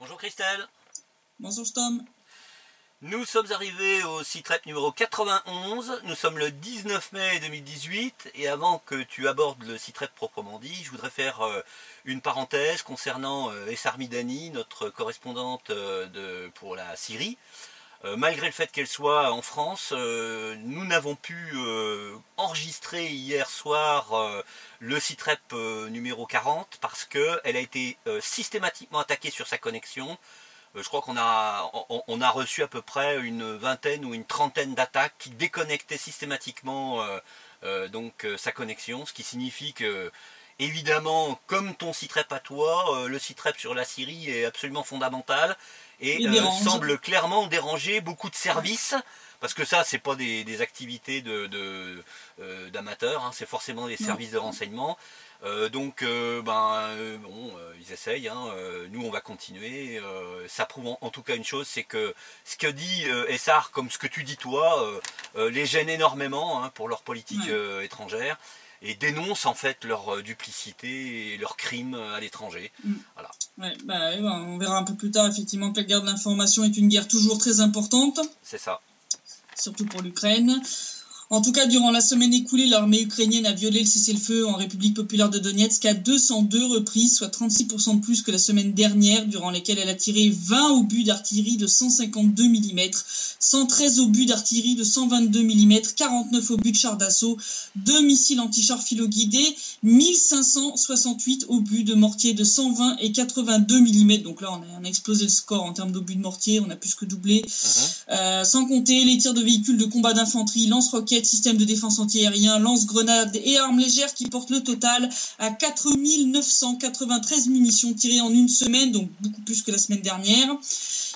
Bonjour Christelle. Bonjour Tom. Nous sommes arrivés au SITREP numéro 91, nous sommes le 19 mai 2018 et avant que tu abordes le SITREP proprement dit, je voudrais faire une parenthèse concernant Essar Midani, notre correspondante pour la Syrie. Malgré le fait qu'elle soit en France, nous n'avons pu enregistrer hier soir le SITREP numéro 40 parce qu'elle a été systématiquement attaquée sur sa connexion. Je crois qu'on a reçu à peu près une vingtaine ou une trentaine d'attaques qui déconnectaient systématiquement sa connexion, ce qui signifie que, évidemment, comme ton SITREP à toi, le SITREP sur la Syrie est absolument fondamental et semble clairement déranger beaucoup de services, parce que ça, c'est pas des activités d'amateurs, hein, c'est forcément des services de renseignement. Ils essayent, hein, nous on va continuer, ça prouve en tout cas une chose, c'est que ce que dit Essar, comme ce que tu dis toi, les gêne énormément hein, pour leur politique étrangère, et dénonce en fait leur duplicité et leurs crimes à l'étranger. Voilà. On verra un peu plus tard effectivement que la guerre de l'information est une guerre toujours très importante. C'est ça. Surtout pour l'Ukraine. En tout cas, durant la semaine écoulée, l'armée ukrainienne a violé le cessez-le-feu en République populaire de Donetsk à 202 reprises, soit 36% de plus que la semaine dernière, durant lesquelles elle a tiré 20 obus d'artillerie de 152 mm, 113 obus d'artillerie de 122 mm, 49 obus de chars d'assaut, 2 missiles anti-chars filoguidés, 1568 obus de mortier de 120 et 82 mm. Donc là, on a explosé le score en termes d'obus de mortier, on a plus que doublé. Sans compter les tirs de véhicules de combat d'infanterie, lance-roquettes, système de défense antiaérien, lance-grenades et armes légères qui portent le total à 4993 munitions tirées en une semaine, donc beaucoup plus que la semaine dernière.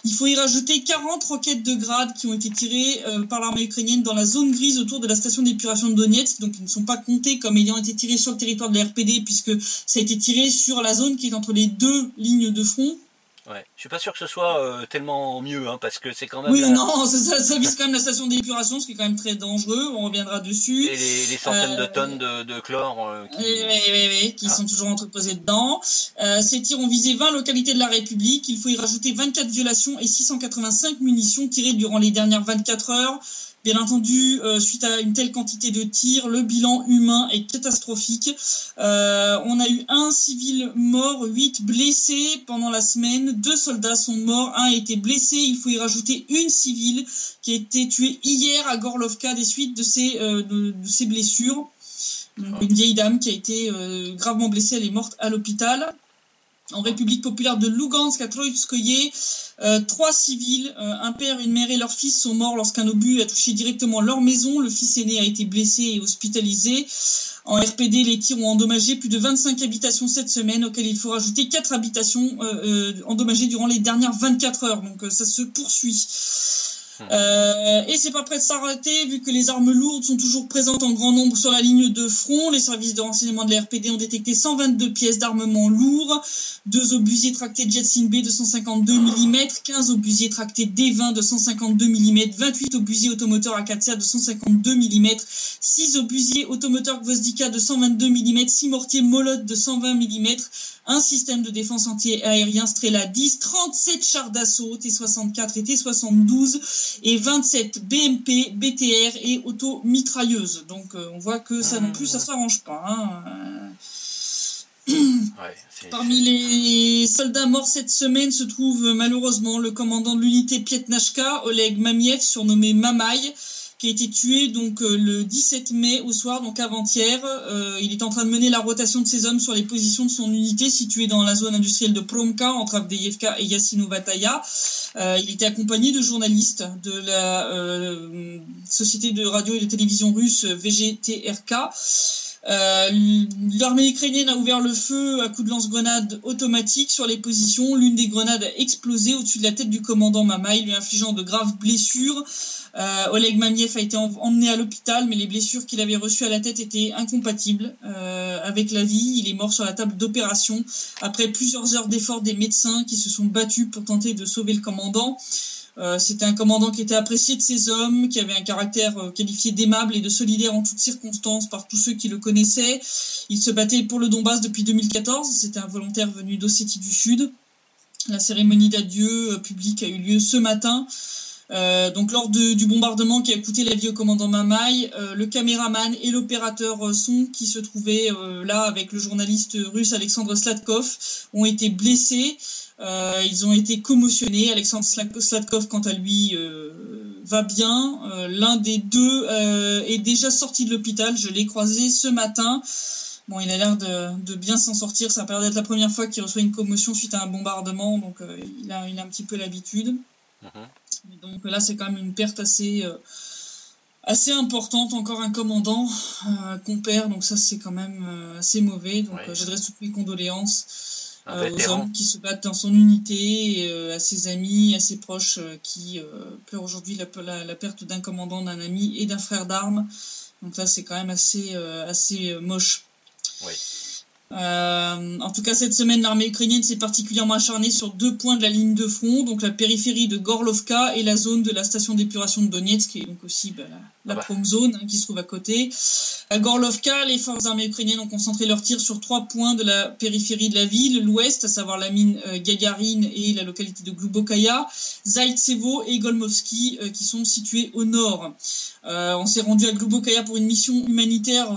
Il faut y rajouter 40 roquettes de grade qui ont été tirées par l'armée ukrainienne dans la zone grise autour de la station d'épuration de Donetsk, donc ils ne sont pas comptés comme ayant été tirés sur le territoire de la RPD puisque ça a été tiré sur la zone qui est entre les deux lignes de front. Ouais. Je suis pas sûr que ce soit tellement mieux, hein, parce que c'est quand même... Oui, non, ça vise quand même la station d'épuration, ce qui est quand même très dangereux, on reviendra dessus. Et les centaines de tonnes de chlore qui sont toujours entreposées dedans. Ces tirs ont visé 20 localités de la République, il faut y rajouter 24 violations et 685 munitions tirées durant les dernières 24 heures. Bien entendu, suite à une telle quantité de tirs, le bilan humain est catastrophique. On a eu 1 civil mort, 8 blessés pendant la semaine. 2 soldats sont morts, 1 a été blessé. Il faut y rajouter une civile qui a été tuée hier à Gorlovka des suites de ses blessures. Une vieille dame qui a été gravement blessée, elle est morte à l'hôpital. En République populaire de Lugansk, à Troïtskoye, 3 civils, un père, une mère et leur fils sont morts lorsqu'un obus a touché directement leur maison. Le fils aîné a été blessé et hospitalisé. En RPD, les tirs ont endommagé plus de 25 habitations cette semaine, auxquelles il faut rajouter 4 habitations endommagées durant les dernières 24 heures. Donc ça se poursuit. Et c'est pas prêt de s'arrêter vu que les armes lourdes sont toujours présentes en grand nombre sur la ligne de front. Les services de renseignement de la RPD ont détecté 122 pièces d'armement lourd, 2 obusiers tractés Jetson B de 152 mm, 15 obusiers tractés D20 de 152 mm, 28 obusiers automoteurs Akatia de 152 mm, 6 obusiers automoteurs Gvozdika de 122 mm, 6 mortiers Molotov de 120 mm, un système de défense anti-aérien Strela 10, 37 chars d'assaut T-64 et T-72 et 27 BMP, BTR et automitrailleuses. Donc on voit que ça non plus, ça s'arrange pas. Hein. Parmi les soldats morts cette semaine se trouve malheureusement le commandant de l'unité Pietnashka, Oleg Mamiev, surnommé Mamaï, qui a été tué donc le 17 mai au soir, donc avant-hier. Il est en train de mener la rotation de ses hommes sur les positions de son unité située dans la zone industrielle de Promka, entre Avdeïevka et Yassinovataya. Il était accompagné de journalistes de la société de radio et de télévision russe VGTRK. L'armée ukrainienne a ouvert le feu à coups de lance-grenades automatiques sur les positions. L'une des grenades a explosé au-dessus de la tête du commandant Mamaï, lui infligeant de graves blessures. Oleg Mamiev a été emmené à l'hôpital, mais les blessures qu'il avait reçues à la tête étaient incompatibles avec la vie. Il est mort sur la table d'opération après plusieurs heures d'efforts des médecins qui se sont battus pour tenter de sauver le commandant. C'était un commandant qui était apprécié de ses hommes, qui avait un caractère qualifié d'aimable et de solidaire en toutes circonstances par tous ceux qui le connaissaient. Il se battait pour le Donbass depuis 2014, c'était un volontaire venu d'Ossétie du Sud. La cérémonie d'adieu publique a eu lieu ce matin. Donc lors du bombardement qui a coûté la vie au commandant Mamaï, le caméraman et l'opérateur son qui se trouvaient là avec le journaliste russe Alexandre Sladkov ont été blessés. Ils ont été commotionnés. Alexandre Sladkov, quant à lui, va bien. L'un des deux est déjà sorti de l'hôpital. Je l'ai croisé ce matin. Bon, il a l'air de bien s'en sortir. Ça a l'air d'être la première fois qu'il reçoit une commotion suite à un bombardement, donc il a un petit peu l'habitude. Donc là, c'est quand même une perte assez importante. Encore un commandant qu'on perd, donc ça, c'est quand même assez mauvais. Donc j'adresse toutes mes condoléances aux hommes qui se battent dans son unité, et, à ses amis, à ses proches qui pleurent aujourd'hui la perte d'un commandant, d'un ami et d'un frère d'armes. Donc là, c'est quand même assez moche. Oui. En tout cas, cette semaine, l'armée ukrainienne s'est particulièrement acharnée sur 2 points de la ligne de front, donc la périphérie de Gorlovka et la zone de la station d'épuration de Donetsk, qui est donc aussi la prom zone qui se trouve à côté. À Gorlovka, les forces armées ukrainiennes ont concentré leurs tirs sur 3 points de la périphérie de la ville, l'ouest, à savoir la mine Gagarine et la localité de Glubokaya, Zaïtsevo et Golmovski, qui sont situés au nord. On s'est rendu à Glubokaya pour une mission humanitaire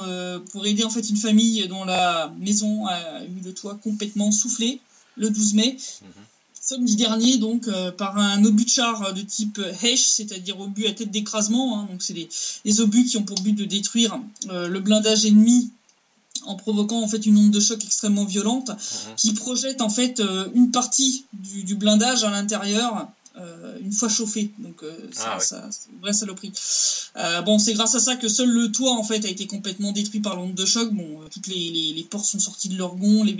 pour aider en fait une famille dont la maison a eu le toit complètement soufflé le 12 mai. Samedi dernier, donc, par un obus de char de type Hesh, c'est-à-dire obus à tête d'écrasement. Donc c'est les obus qui ont pour but de détruire le blindage ennemi en provoquant en fait une onde de choc extrêmement violente qui projette en fait une partie du blindage à l'intérieur une fois chauffé. Donc c'est une vraie saloperie. Bon, c'est grâce à ça que seul le toit en fait a été complètement détruit par l'onde de choc. Bon, toutes les portes sont sorties de leur gonds, les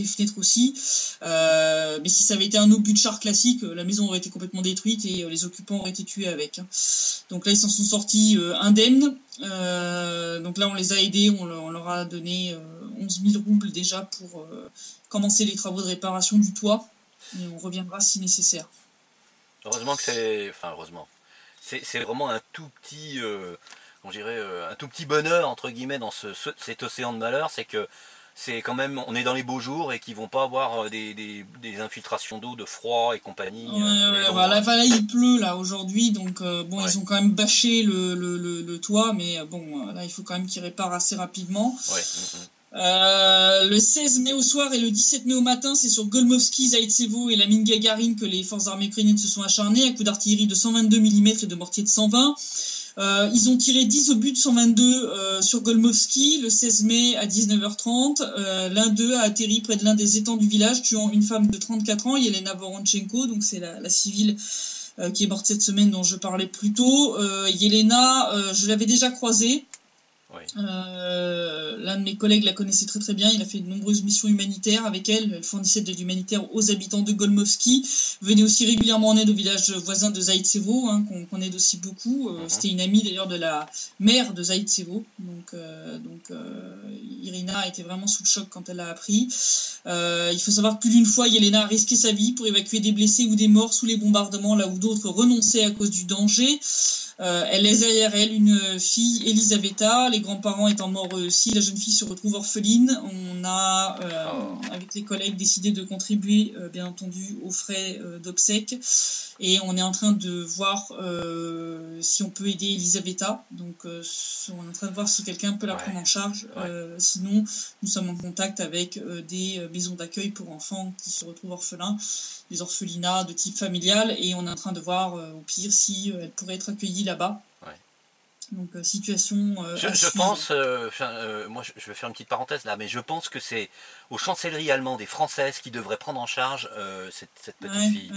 fenêtres aussi. Mais si ça avait été un obus de char classique, la maison aurait été complètement détruite et les occupants auraient été tués avec. Donc là, ils s'en sont sortis indemnes. Donc là, on les a aidés, on leur a donné 11 000 roubles déjà pour commencer les travaux de réparation du toit. Et on reviendra si nécessaire. Heureusement que c'est vraiment un tout petit, un tout petit bonheur entre guillemets dans cet océan de malheur, c'est que c'est quand même, on est dans les beaux jours et qu'ils vont pas avoir des infiltrations d'eau, de froid et compagnie. Là, il pleut là aujourd'hui, donc ils ont quand même bâché le toit, mais là il faut quand même qu'ils réparent assez rapidement. Le 16 mai au soir et le 17 mai au matin, c'est sur Golmovski, Zaïtsevo et la mine Gagarine que les forces armées ukrainiennes se sont acharnées à coups d'artillerie de 122 mm et de mortiers de 120. Ils ont tiré 10 obus de 122 sur Golmovski le 16 mai à 19h30. L'un d'eux a atterri près de l'un des étangs du village, tuant une femme de 34 ans, Yelena Voronchenko, donc c'est la civile qui est morte cette semaine dont je parlais plus tôt. Yelena, je l'avais déjà croisée. L'un de mes collègues la connaissait très très bien, il a fait de nombreuses missions humanitaires avec elle, elle fournissait de l'aide humanitaire aux habitants de Golmovski, venait aussi régulièrement en aide au village voisin de Zaïtsevo, qu'on aide aussi beaucoup. C'était une amie d'ailleurs de la mère de Zaïtsevo, donc Irina était vraiment sous le choc quand elle l'a appris. Il faut savoir que plus d'une fois Yelena a risqué sa vie pour évacuer des blessés ou des morts sous les bombardements là où d'autres renonçaient à cause du danger. Elle laisse derrière elle une fille, Elisaveta, les grands-parents étant morts eux aussi. La jeune fille se retrouve orpheline. On a, avec les collègues, décidé de contribuer, bien entendu, aux frais d'obsèques. Et on est en train de voir si on peut aider Elisaveta. Donc, on est en train de voir si quelqu'un peut la prendre en charge. Sinon, nous sommes en contact avec des maisons d'accueil pour enfants qui se retrouvent orphelins, des orphelinats de type familial. Et on est en train de voir, au pire, si elle pourrait être accueillie là-bas. Donc situation. Je pense, moi je vais faire une petite parenthèse là, mais je pense que c'est aux chancelleries allemandes et françaises qui devraient prendre en charge cette petite fille,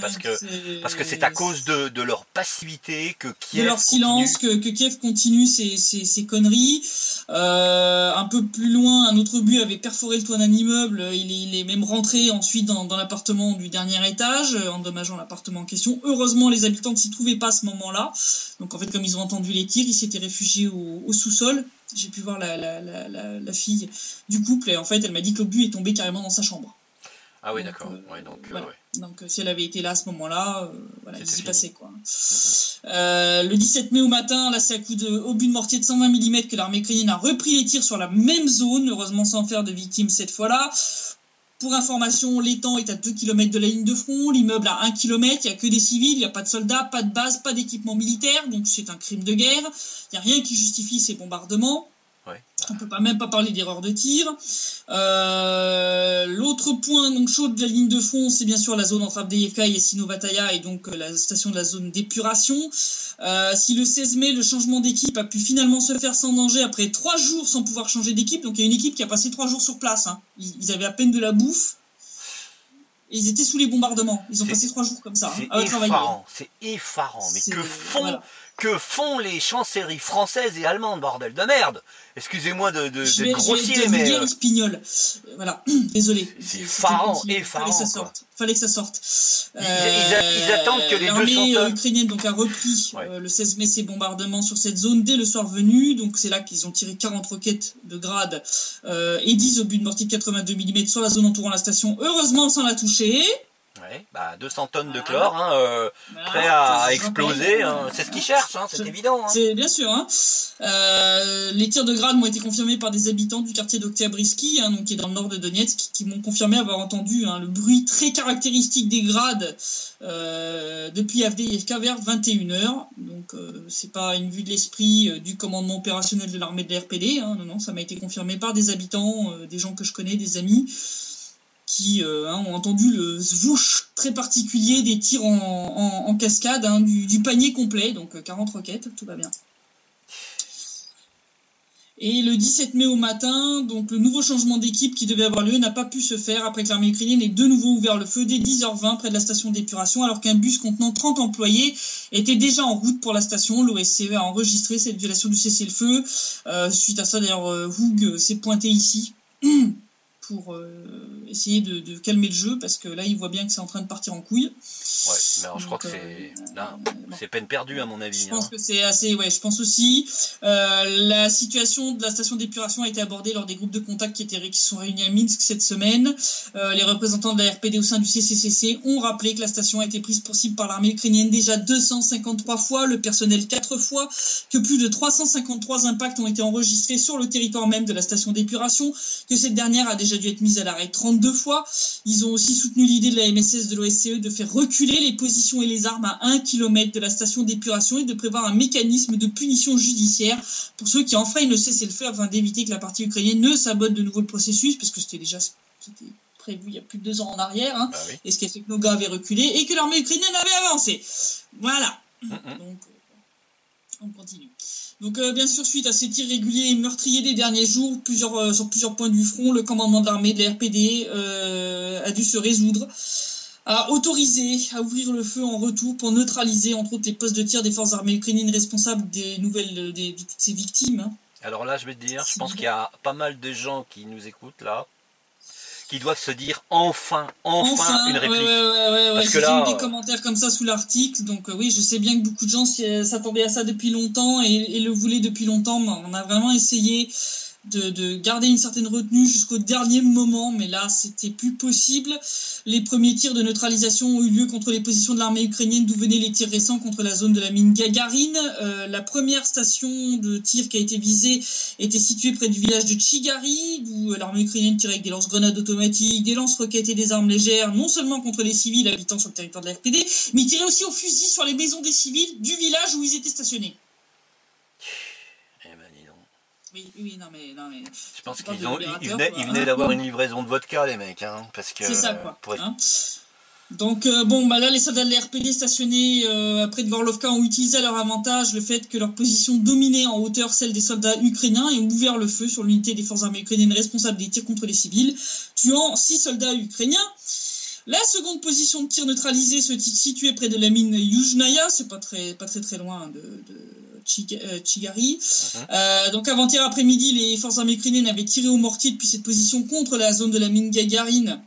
parce que c'est à cause de leur passivité que Kiev de leur silence que Kiev continue ses conneries. Un peu plus loin, un autre obus avait perforé le toit d'un immeuble. Il est même rentré ensuite dans l'appartement du dernier étage, endommageant l'appartement en question. Heureusement, les habitants ne s'y trouvaient pas à ce moment-là. Donc en fait, comme ils ont entendu les tirs, ils s'étaient réfugiés au sous-sol. J'ai pu voir la fille du couple et en fait, elle m'a dit que l'obus est tombé carrément dans sa chambre. Ah oui, donc, d'accord. Donc si elle avait été là à ce moment-là, il s'y passait quoi. Le 17 mai au matin, là c'est à coup d'obus de mortier de 120 mm que l'armée ukrainienne a repris les tirs sur la même zone, heureusement sans faire de victimes cette fois-là. Pour information, l'étang est à 2 km de la ligne de front, l'immeuble à 1 km, il n'y a que des civils, il n'y a pas de soldats, pas de base, pas d'équipement militaire, donc c'est un crime de guerre. Il n'y a rien qui justifie ces bombardements. Ouais. On ne peut même pas parler d'erreur de tir. L'autre point donc chaud de la ligne de front, c'est bien sûr la zone entre Avdiivka et Sinovataya et donc la station de la zone d'épuration. Si le 16 mai, le changement d'équipe a pu finalement se faire sans danger après 3 jours sans pouvoir changer d'équipe, donc il y a une équipe qui a passé 3 jours sur place. Hein. Ils avaient à peine de la bouffe. Et ils étaient sous les bombardements. Ils ont passé 3 jours comme ça. C'est hein, effarant. C'est effarant. Mais que font les chancelleries françaises et allemandes, bordel de merde. Excusez-moi de grossier, mais... Je vais Spignol. Voilà, désolé. C'est effarant. Fallait que ça sorte. Ils attendent que les 200 L'armée ukrainienne donc, a repris le 16 mai ses bombardements sur cette zone dès le soir venu. Donc c'est là qu'ils ont tiré 40 roquettes de grade et 10 obus de mortier de 82 mm sur la zone entourant la station. Heureusement sans la toucher. Ouais, 200 tonnes de chlore, prêt à exploser, c'est ce qu'ils cherchent, c'est évident. Hein. C'est bien sûr. Hein. Les tirs de grade m'ont été confirmés par des habitants du quartier d'Oktyabrysky, donc qui est dans le nord de Donetsk, qui m'ont confirmé avoir entendu le bruit très caractéristique des grades depuis Avdiivka vers 21h. Donc c'est pas une vue de l'esprit du commandement opérationnel de l'armée de la RPD. Non, ça m'a été confirmé par des habitants, des gens que je connais, des amis, qui ont entendu le zwoosh très particulier des tirs en cascade, du panier complet, donc 40 roquettes, tout va bien. Et le 17 mai au matin, donc le nouveau changement d'équipe qui devait avoir lieu n'a pas pu se faire après que l'armée ukrainienne ait de nouveau ouvert le feu dès 10h20 près de la station d'épuration, alors qu'un bus contenant 30 employés était déjà en route pour la station. L'OSCE a enregistré cette violation du cessez-le-feu. Suite à ça, d'ailleurs, Hoog s'est pointé ici pour essayer de calmer le jeu, parce que là, il voit bien que c'est en train de partir en couille. Ouais, mais alors je crois que c'est peine perdue à mon avis. Je pense que c'est assez, je pense aussi. La situation de la station d'épuration a été abordée lors des groupes de contact qui sont réunis à Minsk cette semaine. Les représentants de la RPD au sein du CCCC ont rappelé que la station a été prise pour cible par l'armée ukrainienne déjà 253 fois, le personnel 4 fois, que plus de 353 impacts ont été enregistrés sur le territoire même de la station d'épuration, que cette dernière a déjà dû être mise à l'arrêt 32 fois. Ils ont aussi soutenu l'idée de la MSS de l'OSCE de faire reculer les positions et les armes à 1 km de la station d'épuration et de prévoir un mécanisme de punition judiciaire pour ceux qui enfreignent le cessez-le-feu afin d'éviter que la partie ukrainienne ne sabote de nouveau le processus, parce que c'était prévu il y a plus de 2 ans en arrière, oui. Et ce qui a fait que nos gars avaient reculé et que l'armée ukrainienne avait avancé. Voilà. Donc, on continue. Donc bien sûr, suite à ces tirs réguliers et meurtriers des derniers jours, sur plusieurs points du front, le commandement de l'armée de la RPD a dû se résoudre à autoriser à ouvrir le feu en retour pour neutraliser entre autres les postes de tir des forces armées ukrainiennes responsables de toutes ces victimes. Alors là, je vais te dire, je pense qu'il y a pas mal de gens qui nous écoutent là, qui doivent se dire enfin une réplique. Parce que là, j'ai eu des commentaires comme ça sous l'article, donc oui, je sais bien que beaucoup de gens s'attendaient à ça depuis longtemps et le voulaient depuis longtemps, mais on a vraiment essayé de garder une certaine retenue jusqu'au dernier moment, mais là c'était plus possible. Les premiers tirs de neutralisation ont eu lieu contre les positions de l'armée ukrainienne d'où venaient les tirs récents contre la zone de la mine Gagarine. La première station de tir qui a été visée était située près du village de Tchigari, où l'armée ukrainienne tirait avec des lance-grenades automatiques, des lance-roquettes et des armes légères, non seulement contre les civils habitant sur le territoire de la RPD, mais tirait aussi au fusil sur les maisons des civils du village où ils étaient stationnés. Oui, non mais. Je pense qu'ils venaient d'avoir une livraison de vodka, les mecs, parce que. C'est ça, quoi. Donc, là, les soldats de la RPD stationnés près de Gorlovka ont utilisé à leur avantage le fait que leur position dominait en hauteur celle des soldats ukrainiens et ont ouvert le feu sur l'unité des forces armées ukrainiennes responsable des tirs contre les civils, tuant 6 soldats ukrainiens. La seconde position de tir neutralisée se situait près de la mine Yuzhnaya, c'est pas très loin de Tchigari. Donc avant-hier après-midi, les forces armées ukrainiennes avaient tiré au mortier depuis cette position contre la zone de la mine Gagarine,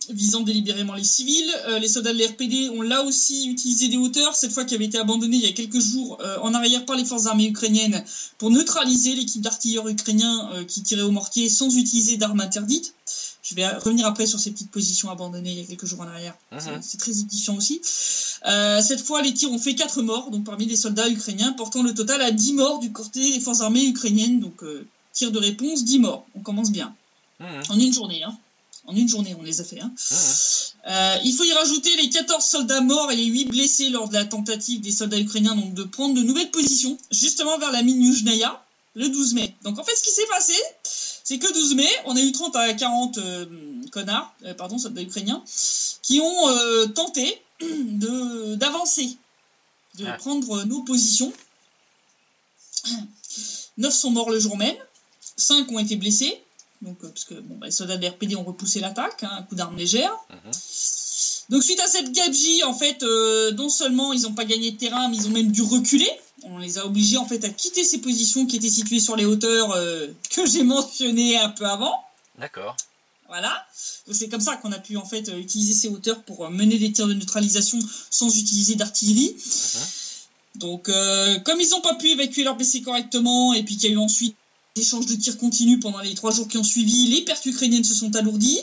visant délibérément les civils. Les soldats de l'RPD ont là aussi utilisé des hauteurs, cette fois qui avaient été abandonnées il y a quelques jours en arrière par les forces armées ukrainiennes pour neutraliser l'équipe d'artilleurs ukrainiens qui tirait au mortier sans utiliser d'armes interdites. Je vais revenir après sur ces petites positions abandonnées il y a quelques jours en arrière. C'est très édifiant aussi. Cette fois, les tirs ont fait 4 morts, donc parmi les soldats ukrainiens, portant le total à 10 morts du côté des forces armées ukrainiennes. Donc, tir de réponse, 10 morts. On commence bien. En une journée, En une journée, on les a fait. Hein. Il faut y rajouter les 14 soldats morts et les 8 blessés lors de la tentative des soldats ukrainiens donc, de prendre de nouvelles positions, justement vers la mine Yuzhnaya, le 12 mai. Donc en fait, ce qui s'est passé, c'est que le 12 mai, on a eu 30 à 40 soldats ukrainiens, qui ont tenté d'avancer, de prendre nos positions. 9 sont morts le jour même, 5 ont été blessés. Donc, parce que les soldats de la RPD ont repoussé l'attaque, un coup d'arme légère. Donc suite à cette gabegie, en fait, non seulement ils n'ont pas gagné de terrain, mais ils ont même dû reculer. On les a obligés en fait à quitter ces positions qui étaient situées sur les hauteurs que j'ai mentionnées un peu avant. D'accord. Voilà. Donc c'est comme ça qu'on a pu en fait utiliser ces hauteurs pour mener des tirs de neutralisation sans utiliser d'artillerie. Donc comme ils n'ont pas pu évacuer leurs blessés correctement et puis qu'il y a eu ensuite des échanges de tirs continus pendant les 3 jours qui ont suivi, les pertes ukrainiennes se sont alourdies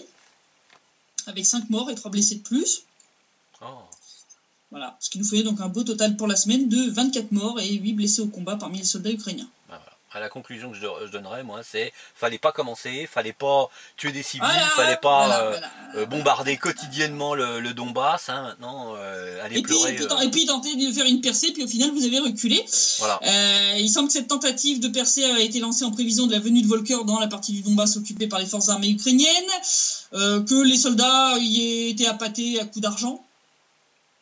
avec 5 morts et 3 blessés de plus. Voilà, ce qui nous fait donc un beau total pour la semaine de 24 morts et 8 blessés au combat parmi les soldats ukrainiens. À la conclusion que je donnerais, moi, c'est fallait pas commencer, fallait pas tuer des civils, fallait pas bombarder quotidiennement le Donbass. Hein, maintenant, aller pleurer. Et puis tenter de faire une percée, puis au final vous avez reculé. Voilà. Il semble que cette tentative de percée a été lancée en prévision de la venue de Volker dans la partie du Donbass occupée par les forces armées ukrainiennes, que les soldats y étaient appâtés à coups d'argent.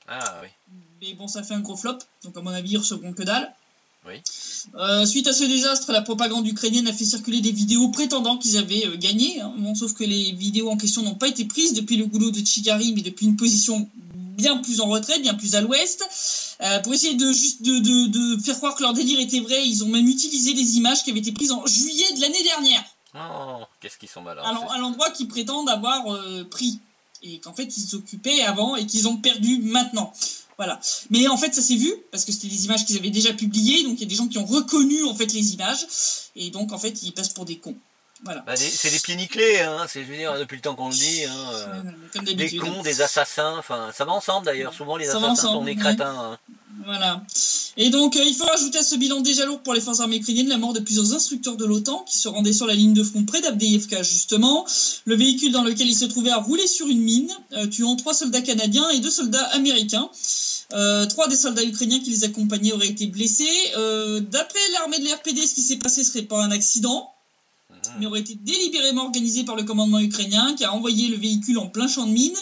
Ah oui. Mais bon, ça fait un gros flop, donc à mon avis ils recevront que dalle. Oui. Suite à ce désastre, la propagande ukrainienne a fait circuler des vidéos prétendant qu'ils avaient gagné. Hein. Bon, sauf que les vidéos en question n'ont pas été prises depuis le goulot de Tchigari, mais depuis une position bien plus en retrait, bien plus à l'ouest. Pour essayer de faire croire que leur délire était vrai, ils ont même utilisé des images qui avaient été prises en juillet de l'année dernière. Oh, qu'est-ce qu'ils sont malins. À l'endroit qu'ils prétendent avoir pris. Et qu'en fait, ils s'occupaient avant et qu'ils ont perdu maintenant. Voilà. Mais en fait, ça s'est vu, parce que c'était des images qu'ils avaient déjà publiées, donc il y a des gens qui ont reconnu en fait les images, et donc en fait, ils passent pour des cons. Voilà. C'est des pieds nickelés, hein, je veux dire, depuis le temps qu'on le dit. Hein, des cons, des assassins, enfin, ça va ensemble d'ailleurs. Souvent, les assassins sont des crétins. Hein. Voilà. Et donc, il faut rajouter à ce bilan déjà lourd pour les forces armées ukrainiennes la mort de plusieurs instructeurs de l'OTAN qui se rendaient sur la ligne de front près d'Avdiivka, justement. Le véhicule dans lequel ils se trouvaient a roulé sur une mine, tuant 3 soldats canadiens et 2 soldats américains. 3 des soldats ukrainiens qui les accompagnaient auraient été blessés. D'après l'armée de l'RPD, ce qui s'est passé serait pas un accident, mais aurait été délibérément organisé par le commandement ukrainien qui a envoyé le véhicule en plein champ de mine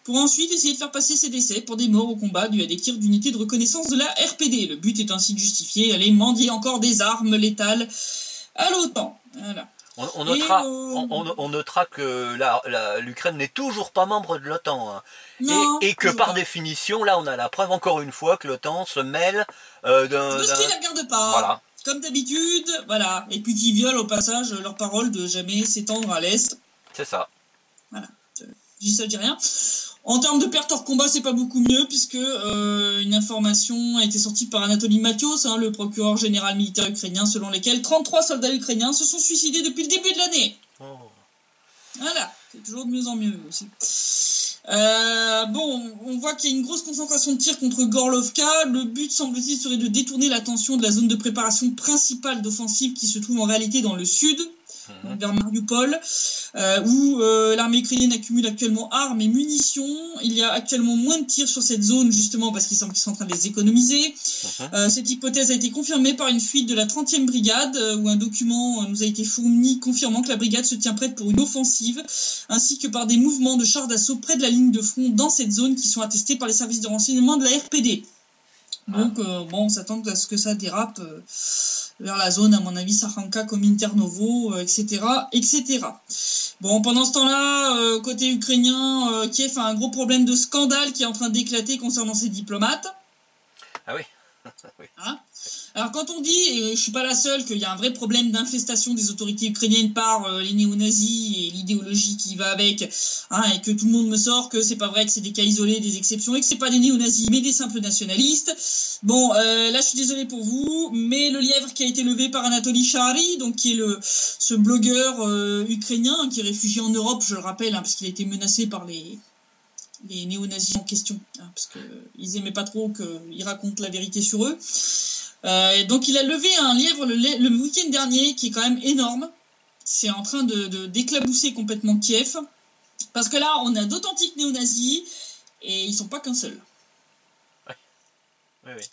pour ensuite essayer de faire passer ses décès pour des morts au combat dus à des tirs d'unités de reconnaissance de la RPD. Le but est ainsi de justifier aller mendier encore des armes létales à l'OTAN. Voilà. On notera que l'Ukraine n'est toujours pas membre de l'OTAN. Hein. Non, et que par définition, là on a la preuve encore une fois que l'OTAN se mêle de ce qui ne regarde pas. Voilà. Comme d'habitude, voilà. Et puis qui violent au passage leur parole de jamais s'étendre à l'Est. C'est ça. Voilà. Je dis ça, je dis rien. En termes de pertes hors combat, c'est pas beaucoup mieux, puisque une information a été sortie par Anatoly Matios, hein, le procureur général militaire ukrainien, selon lesquels 33 soldats ukrainiens se sont suicidés depuis le début de l'année. Voilà, c'est toujours de mieux en mieux aussi. On voit qu'il y a une grosse concentration de tirs contre Gorlovka. Le but, semble-t-il, serait de détourner l'attention de la zone de préparation principale d'offensive qui se trouve en réalité dans le sud, donc vers Mariupol, où l'armée ukrainienne accumule actuellement armes et munitions. Il y a actuellement moins de tirs sur cette zone, justement parce qu'il semble qu'ils sont en train de les économiser. Cette hypothèse a été confirmée par une fuite de la 30e brigade, où un document nous a été fourni confirmant que la brigade se tient prête pour une offensive, ainsi que par des mouvements de chars d'assaut près de la ligne de front dans cette zone qui sont attestés par les services de renseignement de la RPD. Donc, on s'attend à ce que ça dérape vers la zone, à mon avis, Sakhanka, Kominternovo, etc., etc. Bon, pendant ce temps-là, côté ukrainien, Kiev a un gros problème de scandale qui est en train d'éclater concernant ses diplomates. Ah oui. Oui. Hein? Alors quand on dit, et je suis pas la seule, qu'il y a un vrai problème d'infestation des autorités ukrainiennes par les néo-nazis et l'idéologie qui va avec, hein, et que tout le monde me sort que c'est pas vrai, que c'est des cas isolés, des exceptions, et que c'est pas des néo-nazis mais des simples nationalistes. Bon, là je suis désolé pour vous, mais le lièvre qui a été levé par Anatoly Shari, donc qui est ce blogueur ukrainien qui est réfugié en Europe, je le rappelle, hein, parce qu'il a été menacé par les néo-nazis en question, hein, parce qu'ils aimaient pas trop qu'ils racontent la vérité sur eux. Donc il a levé un lièvre le week-end dernier qui est quand même énorme. C'est en train d'éclabousser complètement Kiev. Parce que là, on a d'authentiques néo-nazis et ils sont pas qu'un seul. Ouais. Oui, oui.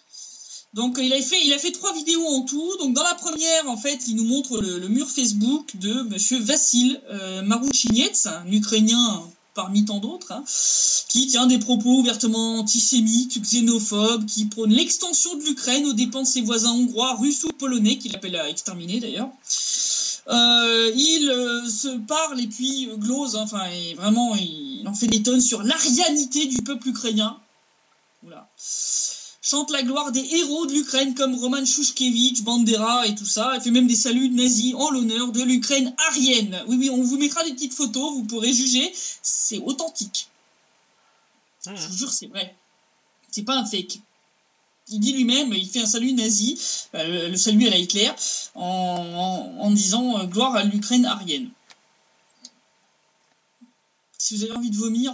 Donc il a fait 3 vidéos en tout. Donc dans la première, en fait, il nous montre le mur Facebook de monsieur Vassil Marouchinets, un Ukrainien parmi tant d'autres, hein, qui tient des propos ouvertement antisémites, xénophobes, qui prône l'extension de l'Ukraine aux dépens de ses voisins hongrois, russes ou polonais, qu'il appelle à exterminer d'ailleurs. Il se parle et puis glose, hein, enfin, et vraiment, il en fait des tonnes sur l'arianité du peuple ukrainien. Oula. Chante la gloire des héros de l'Ukraine comme Roman Shushkevich, Bandera et tout ça. Elle fait même des saluts nazis en l'honneur de l'Ukraine arienne. Oui, oui, on vous mettra des petites photos, vous pourrez juger. C'est authentique. Je vous jure, c'est vrai. C'est pas un fake. Il dit lui-même, il fait un salut nazi, le salut à la Hitler, en disant gloire à l'Ukraine arienne. Si vous avez envie de vomir,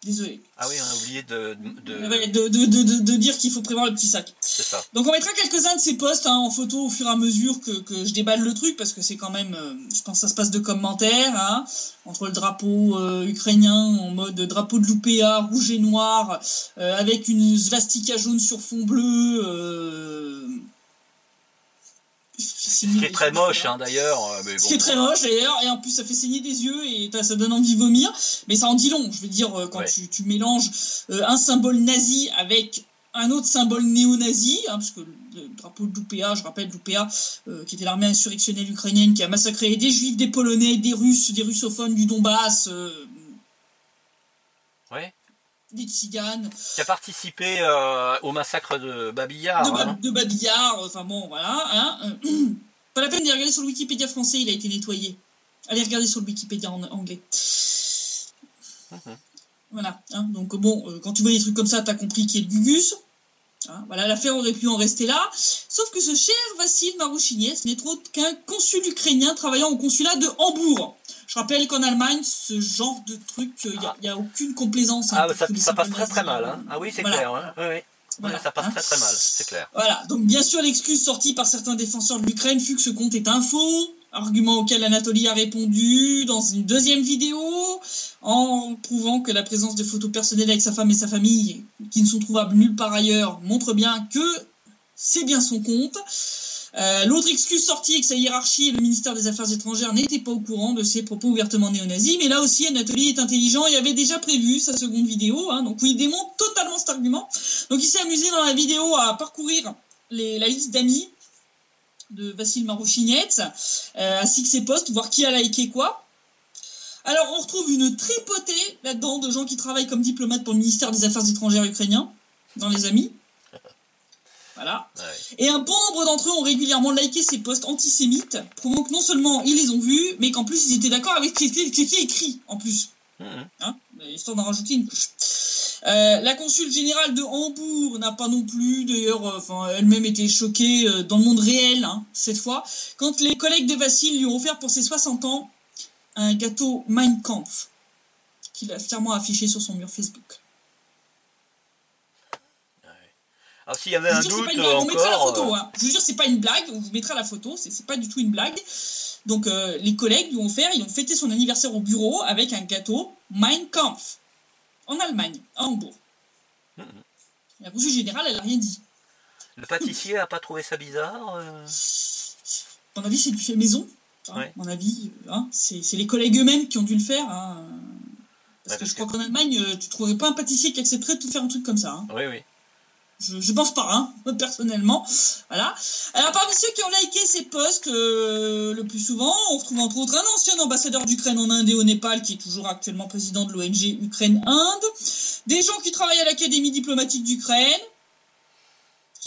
désolé. Ah oui, on a oublié de dire qu'il faut prévoir le petit sac. C'est ça. Donc on mettra quelques-uns de ces posts en photo au fur et à mesure que je déballe le truc, parce que c'est quand même, je pense que ça se passe de commentaires, hein, entre le drapeau ukrainien en mode drapeau de l'UPA, rouge et noir, avec une svastika jaune sur fond bleu. Ce qui est très moche, hein, d'ailleurs. Mais bon. Ce qui est très moche d'ailleurs, et en plus ça fait saigner des yeux et ça donne envie de vomir, mais ça en dit long. Je veux dire, quand tu mélanges un symbole nazi avec un autre symbole néo-nazi, hein, parce que le drapeau de l'UPA, je rappelle l'UPA, qui était l'armée insurrectionnelle ukrainienne qui a massacré des juifs, des polonais, des russes, des russophones du Donbass, des tziganes. Qui a participé au massacre de Babillard. De Babillard, enfin bon, voilà. Hein, pas la peine de regarder sur le Wikipédia français, il a été nettoyé. Allez regarder sur le Wikipédia en anglais. Voilà. Hein, donc bon, quand tu vois des trucs comme ça, t'as compris qui est le Gugus. Hein, voilà, l'affaire aurait pu en rester là. Sauf que ce cher Vassil Marouchinets n'est autre qu'un consul ukrainien travaillant au consulat de Hambourg. Je rappelle qu'en Allemagne, ce genre de truc, il n'y a aucune complaisance. Hein, ça passe très très mal. Hein. Ah oui, c'est clair. Hein. Oui, oui. Voilà, ça passe très très mal, c'est clair. Voilà, donc bien sûr l'excuse sortie par certains défenseurs de l'Ukraine fut que ce compte est un faux, argument auquel Anatoly a répondu dans une deuxième vidéo, en prouvant que la présence de photos personnelles avec sa femme et sa famille, qui ne sont trouvables nulle part ailleurs, montre bien que c'est bien son compte. L'autre excuse sortie est que sa hiérarchie et le ministère des Affaires étrangères n'étaient pas au courant de ses propos ouvertement néo-nazis, mais là aussi Anatoly est intelligent et avait déjà prévu sa seconde vidéo, hein, donc où il démonte totalement cet argument. Donc il s'est amusé dans la vidéo à parcourir la liste d'amis de Vassil Marouchinets, ainsi que ses posts, voir qui a liké quoi. Alors on retrouve une tripotée là-dedans de gens qui travaillent comme diplomates pour le ministère des Affaires étrangères ukrainien, dans les amis. Voilà. Ouais. Et un bon nombre d'entre eux ont régulièrement liké ces posts antisémites, prouvant que non seulement ils les ont vus, mais qu'en plus ils étaient d'accord avec ce qui était écrit, en plus. Hein, histoire d'en rajouter une couche. La consul générale de Hambourg n'a pas non plus, d'ailleurs, elle-même été choquée dans le monde réel, hein, cette fois, quand les collègues de Vassil lui ont offert pour ses 60 ans un gâteau Mein Kampf, qu'il a fièrement affiché sur son mur Facebook. Alors s'il y avait un doute encore... On mettra la photo, hein. Je vous jure, c'est pas une blague, on vous mettra la photo, c'est pas du tout une blague. Donc les collègues lui ont offert, ils ont fêté son anniversaire au bureau avec un gâteau Mein Kampf, en Allemagne, à Hambourg. La consul générale, elle a rien dit. Le pâtissier a pas trouvé ça bizarre À mon avis, c'est du fait maison. Hein, ouais. À mon avis, hein, c'est les collègues eux-mêmes qui ont dû le faire. Hein, parce que je crois qu'en Allemagne, tu trouverais pas un pâtissier qui accepterait de tout faire un truc comme ça. Hein. Oui, oui. Je pense pas, hein, personnellement. Voilà. Alors, parmi ceux qui ont liké ces posts, le plus souvent, on retrouve entre autres un ancien ambassadeur d'Ukraine en Inde et au Népal, qui est toujours actuellement président de l'ONG Ukraine-Inde, des gens qui travaillent à l'Académie diplomatique d'Ukraine.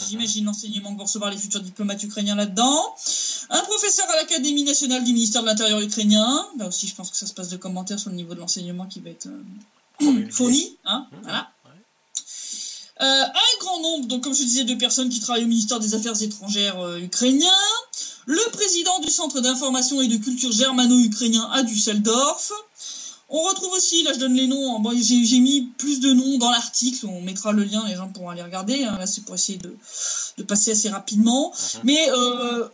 J'imagine l'enseignement que vont recevoir les futurs diplomates ukrainiens là-dedans. Un professeur à l'Académie nationale du ministère de l'Intérieur ukrainien. Là aussi, je pense que ça se passe de commentaires sur le niveau de l'enseignement qui va être fourni. Hein, voilà. Un grand nombre, donc comme je disais, de personnes qui travaillent au ministère des Affaires étrangères ukrainien, le président du Centre d'information et de culture germano-ukrainien à Düsseldorf. On retrouve aussi, là je donne les noms, bon, j'ai mis plus de noms dans l'article, on mettra le lien, les gens pourront aller regarder, hein, là c'est pour essayer de passer assez rapidement. Mais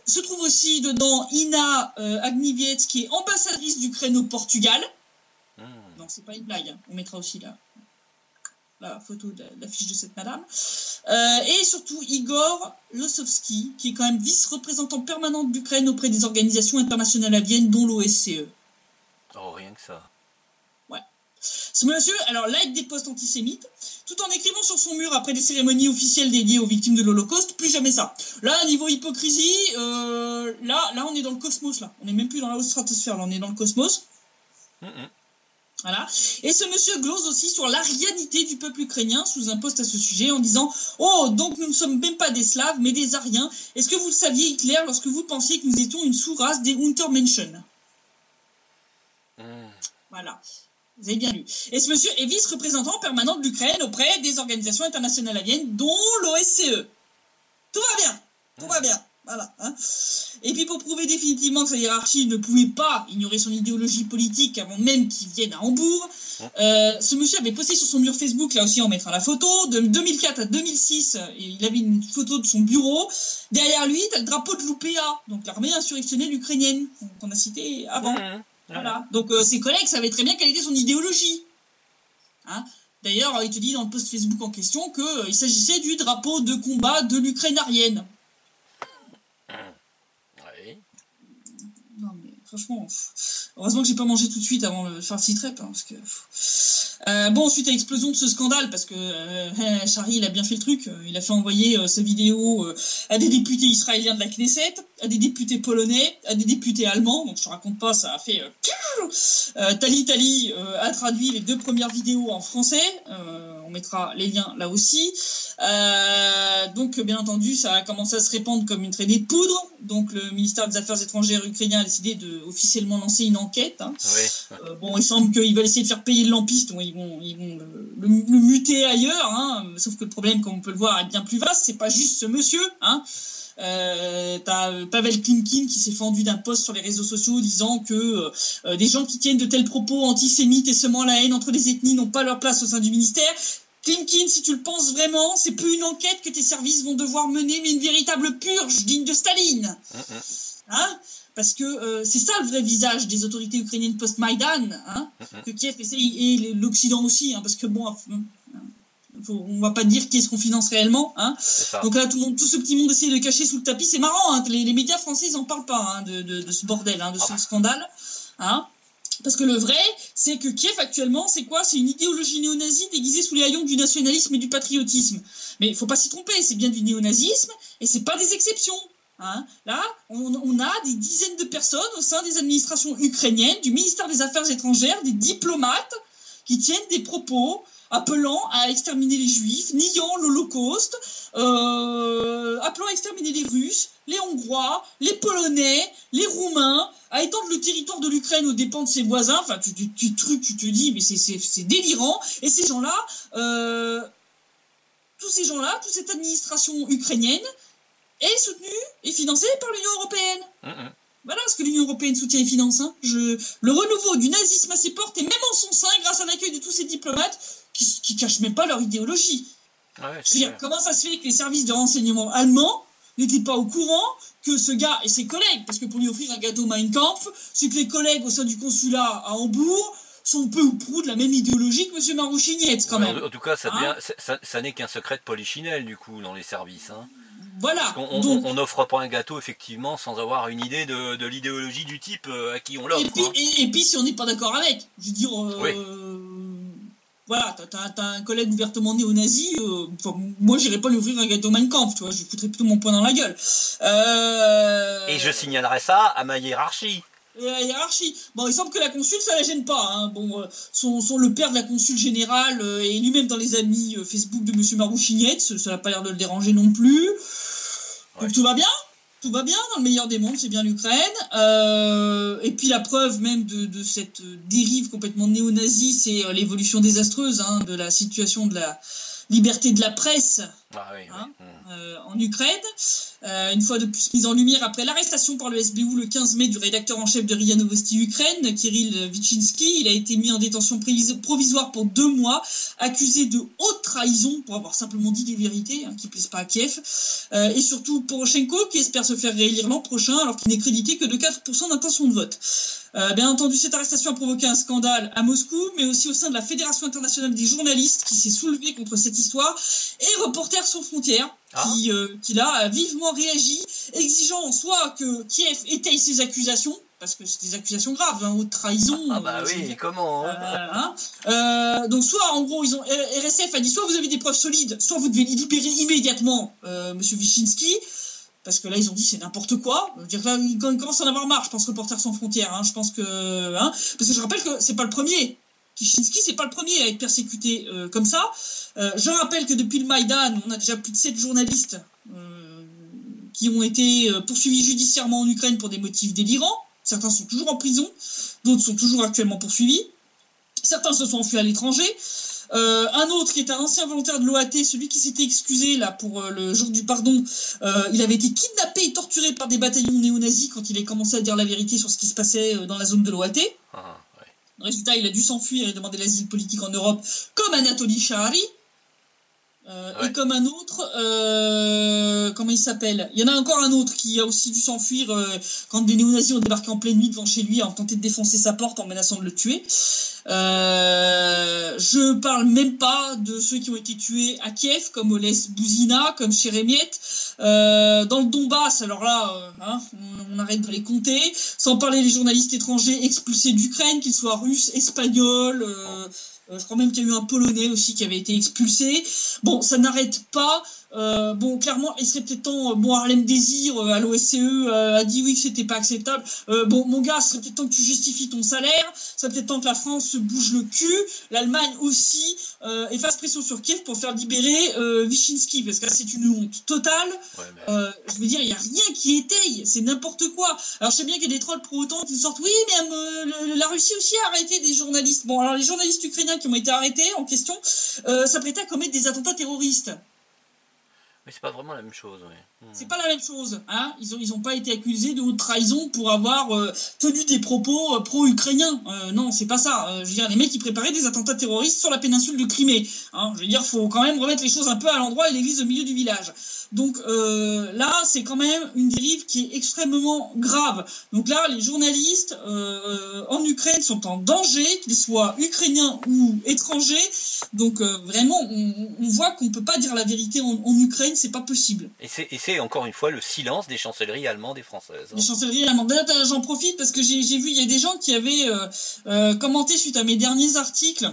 se trouve aussi dedans Ina Agniviec, qui est ambassadrice d'Ukraine au Portugal. Non, c'est pas une blague. Hein. On mettra aussi la photo de l'affiche de cette madame. Et surtout Igor Lossovski, qui est quand même vice-représentant permanent d'Ukraine auprès des organisations internationales à Vienne, dont l'OSCE. Oh, rien que ça. Ouais. Ce monsieur, alors, like des posts antisémites, tout en écrivant sur son mur après des cérémonies officielles dédiées aux victimes de l'Holocauste, plus jamais ça. Là, niveau hypocrisie, là, on est dans le cosmos, là. On n'est même plus dans la haute stratosphère, là, on est dans le cosmos. Voilà. Et ce monsieur glose aussi sur l'arianité du peuple ukrainien sous un post à ce sujet en disant « Oh, donc nous ne sommes même pas des Slaves, mais des Ariens. Est-ce que vous le saviez, Hitler, lorsque vous pensiez que nous étions une sous-race des Untermenschen ?» Voilà. Vous avez bien lu. Et ce monsieur est vice-représentant permanent de l'Ukraine auprès des organisations internationales à Vienne, dont l'OSCE. Tout va bien. Tout va bien. Voilà. Hein. Et puis pour prouver définitivement que sa hiérarchie ne pouvait pas ignorer son idéologie politique avant même qu'il vienne à Hambourg, ce monsieur avait posté sur son mur Facebook, là aussi on mettra la photo, de 2004 à 2006, il avait une photo de son bureau. Derrière lui, tu as le drapeau de l'UPA, donc l'armée insurrectionnelle ukrainienne, qu'on a cité avant. Voilà. Donc ses collègues savaient très bien quelle était son idéologie. Hein. D'ailleurs, il te dit dans le post Facebook en question qu'il s'agissait du drapeau de combat de l'Ukraine arienne. Non mais franchement, heureusement que j'ai pas mangé tout de suite avant de faire le site-rep, hein, parce que bon, suite à l'explosion de ce scandale, parce que Charlie il a bien fait le truc, il a fait envoyer sa vidéo à des députés israéliens de la Knesset, à des députés polonais, à des députés allemands, donc je te raconte pas, ça a fait Tali a traduit les 2 premières vidéos en français, on mettra les liens là aussi. Donc bien entendu ça a commencé à se répandre comme une traînée de poudre, donc le ministère des Affaires étrangères ukrainien a décidé de officiellement lancer une enquête. Hein. Oui. Bon, il semble qu'ils veulent essayer de faire payer le lampiste, donc ils vont le muter ailleurs, hein. Sauf que le problème, comme on peut le voir, est bien plus vaste, c'est pas juste ce monsieur, hein. T'as Pavel Klimkin qui s'est fendu d'un post sur les réseaux sociaux disant que des gens qui tiennent de tels propos antisémites et semant la haine entre les ethnies n'ont pas leur place au sein du ministère. Klimkin, si tu le penses vraiment, c'est plus une enquête que tes services vont devoir mener, mais une véritable purge digne de Staline. Hein? Parce que c'est ça le vrai visage des autorités ukrainiennes post-Maïdan, hein, que Kiev essaie, et l'Occident aussi, hein, parce que bon, on va pas dire qui est-ce qu'on finance réellement, hein. Donc là, tout ce petit monde essaie de cacher sous le tapis, c'est marrant, hein, les médias français ils en parlent pas, hein, de ce bordel, hein, de ce scandale, hein. Parce que le vrai, c'est que Kiev actuellement, c'est quoi? C'est une idéologie néo-nazie déguisée sous les haillons du nationalisme et du patriotisme. Mais il faut pas s'y tromper, c'est bien du néonazisme et c'est pas des exceptions. Hein. Là, on a des dizaines de personnes au sein des administrations ukrainiennes, du ministère des Affaires étrangères, des diplomates qui tiennent des propos appelant à exterminer les Juifs, niant l'Holocauste, appelant à exterminer les Russes, les Hongrois, les Polonais, les Roumains, à étendre le territoire de l'Ukraine aux dépens de ses voisins. Enfin, tu te dis, mais c'est délirant. Et ces gens-là, tous ces gens-là, toute cette administration ukrainienne est soutenue et financée par l'Union européenne. Voilà ce que l'Union européenne soutient et finance. Hein. Le renouveau du nazisme à ses portes et même en son sein grâce à l'accueil de tous ces diplomates qui cachent même pas leur idéologie. Ouais, je veux dire, comment ça se fait que les services de renseignement allemands n'étaient pas au courant que ce gars et ses collègues, parce que pour lui offrir un gâteau Mein Kampf, c'est que les collègues au sein du consulat à Hambourg sont peu ou prou de la même idéologie que M. Marouchinietz quand même. En tout cas, ça n'est qu'un secret de polichinelle du coup dans les services. Hein. Voilà. Parce qu'on n'offre pas un gâteau effectivement sans avoir une idée de l'idéologie du type à qui on l'offre. Et puis si on n'est pas d'accord avec, je veux dire, voilà, t'as un collègue ouvertement néo-nazi, moi j'irais pas lui ouvrir un gâteau Mein Kampf, tu vois, je lui foutrais plutôt mon poing dans la gueule. Et je signalerais ça à ma hiérarchie. La hiérarchie. Bon, il semble que la consul, ça la gêne pas. Hein. Bon, le père de la consul générale est lui-même dans les amis Facebook de M. Marouchinietz, ça n'a pas l'air de le déranger non plus. Donc tout va bien. Tout va bien, dans le meilleur des mondes, c'est bien l'Ukraine. Et puis la preuve même de cette dérive complètement néo-nazie, c'est l'évolution désastreuse de la situation de la liberté de la presse Ah, oui, hein, oui. en Ukraine. Une fois de plus mise en lumière après l'arrestation par le SBU le 15 mai du rédacteur en chef de RIA Novosti Ukraine, Kirill Vichinsky. Il a été mis en détention provisoire pour 2 mois, accusé de haute trahison pour avoir simplement dit des vérités qui ne plaisent pas à Kiev. Et surtout Poroshenko qui espère se faire réélire l'an prochain alors qu'il n'est crédité que de 4% d'intention de vote. Bien entendu, cette arrestation a provoqué un scandale à Moscou, mais aussi au sein de la Fédération internationale des journalistes qui s'est soulevée contre cette histoire, et Reporters sans frontières qui là a vivement réagi, exigeant soit que Kiev étaye ses accusations, parce que c'est des accusations graves, haute trahison. Ah bah oui, comment donc soit en gros RSF a dit soit vous avez des preuves solides, soit vous devez libérer immédiatement Monsieur Vichinsky. Parce que là, ils ont dit c'est n'importe quoi. Je veux dire, là, ils commencent à en avoir marre, je pense, Reporters sans frontières. Je pense que, parce que je rappelle que c'est pas le premier. Vichinsky, c'est pas le premier à être persécuté comme ça. Je rappelle que depuis le Maïdan, on a déjà plus de 7 journalistes qui ont été poursuivis judiciairement en Ukraine pour des motifs délirants. Certains sont toujours en prison, d'autres sont toujours actuellement poursuivis. Certains se sont enfuis à l'étranger. Un autre qui est un ancien volontaire de l'OAT, celui qui s'était excusé là pour le jour du pardon, il avait été kidnappé et torturé par des bataillons néo-nazis quand il a commencé à dire la vérité sur ce qui se passait dans la zone de l'OAT. Résultat, il a dû s'enfuir et demander l'asile politique en Europe, comme Anatoly Shahari. Et comme un autre, comment il s'appelle? Il y en a encore un autre qui a aussi dû s'enfuir quand des néo-nazis ont débarqué en pleine nuit devant chez lui, ont tenté de défoncer sa porte en menaçant de le tuer. Je parle même pas de ceux qui ont été tués à Kiev, comme Oles Bouzina, comme Cheremiet. Dans le Donbass, alors là, on arrête de les compter. Sans parler des journalistes étrangers expulsés d'Ukraine, qu'ils soient russes, espagnols. Je crois même qu'il y a eu un Polonais aussi qui avait été expulsé. Bon, ça n'arrête pas. Bon, clairement, il serait peut-être temps. Bon, Harlem Désir à l'OSCE a dit oui que c'était pas acceptable. Bon, mon gars, ce serait peut-être temps que tu justifies ton salaire. Ça serait peut-être temps que la France se bouge le cul. L'Allemagne aussi et fasse pression sur Kiev pour faire libérer Vichinsky, parce que là, c'est une honte totale. Ouais, mais... je veux dire, il y a rien qui étaye. C'est n'importe quoi. Alors, je sais bien qu'il y a des trolls pro-autant qui sortent. Oui, mais la Russie aussi a arrêté des journalistes. Bon, alors les journalistes ukrainiens qui ont été arrêtés en question s'apprêtaient à commettre des attentats terroristes. Mais c'est pas vraiment la même chose, oui. C'est pas la même chose, Ils ont pas été accusés de haute trahison pour avoir tenu des propos pro-ukrainiens. Non, c'est pas ça. Je veux dire, les mecs qui préparaient des attentats terroristes sur la péninsule de Crimée. Je veux dire, faut quand même remettre les choses un peu à l'endroit et l'église au milieu du village. Donc là, c'est quand même une dérive qui est extrêmement grave. Donc là, les journalistes en Ukraine sont en danger, qu'ils soient ukrainiens ou étrangers. Donc vraiment, on voit qu'on peut pas dire la vérité en Ukraine, c'est pas possible. Et c'est encore une fois le silence des chancelleries allemandes et françaises. Les chancelleries allemandes. D'ailleurs, j'en profite parce que j'ai vu, il y a des gens qui avaient commenté suite à mes derniers articles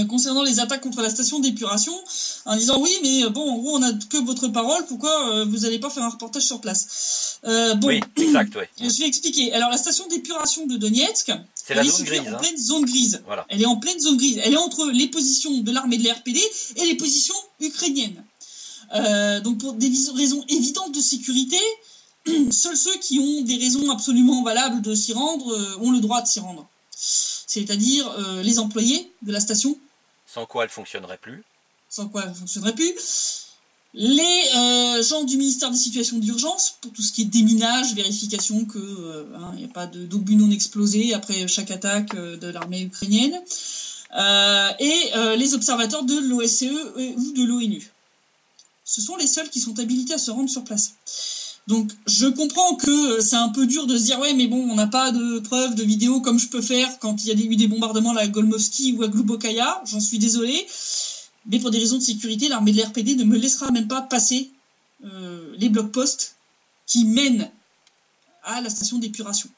concernant les attaques contre la station d'épuration, en disant oui, mais bon, en gros, on n'a que votre parole, pourquoi vous n'allez pas faire un reportage sur place? Oui, exact, oui. Je vais expliquer. Alors, la station d'épuration de Donetsk, c'est la zone grise. En pleine zone grise. Voilà. Elle est en pleine zone grise. Elle est entre les positions de l'armée de la RPD et les positions ukrainiennes. Donc, pour des raisons évidentes de sécurité, seuls ceux qui ont des raisons absolument valables de s'y rendre ont le droit de s'y rendre. C'est-à-dire les employés de la station. Sans quoi elle ne fonctionnerait plus. Les gens du ministère des situations d'urgence, pour tout ce qui est déminage, vérification qu'il n'y a pas d'obus non explosés après chaque attaque de l'armée ukrainienne. Et les observateurs de l'OSCE ou de l'ONU. Ce sont les seuls qui sont habilités à se rendre sur place. Donc, je comprends que c'est un peu dur de se dire « Ouais, mais bon, on n'a pas de preuves, de vidéos comme je peux faire quand il y a eu des bombardements à Golmovski ou à Glubokaya. J'en suis désolé. Mais pour des raisons de sécurité, l'armée de l'RPD ne me laissera même pas passer les blocs-postes qui mènent à la station d'épuration.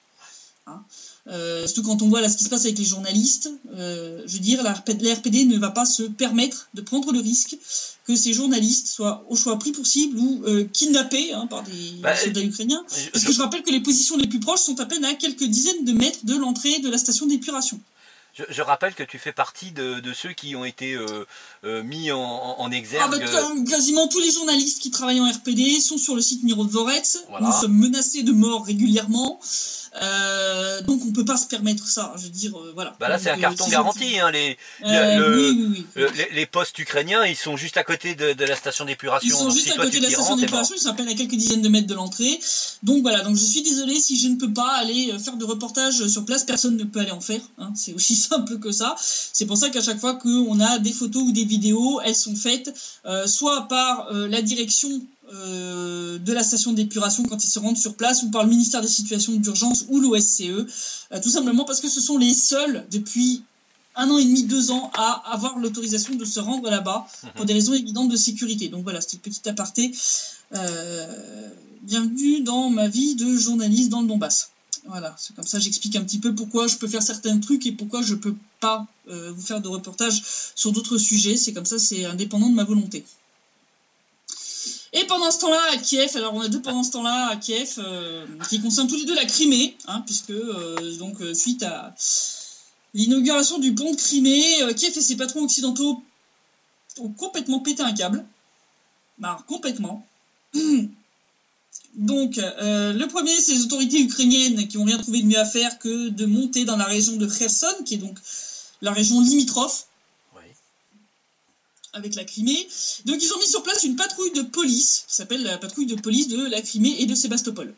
Surtout quand on voit là ce qui se passe avec les journalistes, je veux dire, la RPD ne va pas se permettre de prendre le risque que ces journalistes soient au choix pris pour cible ou kidnappés par des soldats ukrainiens. Parce que je rappelle que les positions les plus proches sont à peine à quelques dizaines de mètres de l'entrée de la station d'épuration. Je rappelle que tu fais partie de ceux qui ont été mis en exergue. Quasiment tous les journalistes qui travaillent en RPD sont sur le site Mirodvorets. Voilà. Nous sommes menacés de mort régulièrement. Donc on peut pas se permettre ça. Je veux dire, voilà. Bah là, c'est un carton garanti. Hein, les postes ukrainiens, ils sont juste à côté de la station d'épuration. Ils sont juste à côté de la station d'épuration. Ils sont à peine à quelques dizaines de mètres de l'entrée. Donc voilà. Donc je suis désolée si je ne peux pas aller faire de reportage sur place. Personne ne peut aller en faire. Hein. C'est aussi simple que ça. C'est pour ça qu'à chaque fois qu'on a des photos ou des vidéos, elles sont faites soit par la direction de la station d'épuration quand ils se rendent sur place, ou par le ministère des situations d'urgence ou l'OSCE, tout simplement parce que ce sont les seuls depuis 1 an et demi, 2 ans à avoir l'autorisation de se rendre là-bas pour des raisons évidentes de sécurité. Donc voilà, c'était une petite aparté. Bienvenue dans ma vie de journaliste dans le Donbass. Voilà, c'est comme ça j'explique un petit peu pourquoi je peux faire certains trucs et pourquoi je peux pas vous faire de reportage sur d'autres sujets. C'est comme ça, c'est indépendant de ma volonté. Et pendant ce temps-là, à Kiev, alors on a deux pendant ce temps-là à Kiev, qui concernent tous les deux la Crimée, hein, puisque suite à l'inauguration du pont de Crimée, Kiev et ses patrons occidentaux ont complètement pété un câble. Bah, complètement. Donc, le premier, c'est les autorités ukrainiennes qui n'ont rien trouvé de mieux à faire que de monter dans la région de Kherson, qui est donc la région limitrophe avec la Crimée. Donc ils ont mis sur place une patrouille de police, qui s'appelle la patrouille de police de la Crimée et de Sébastopol.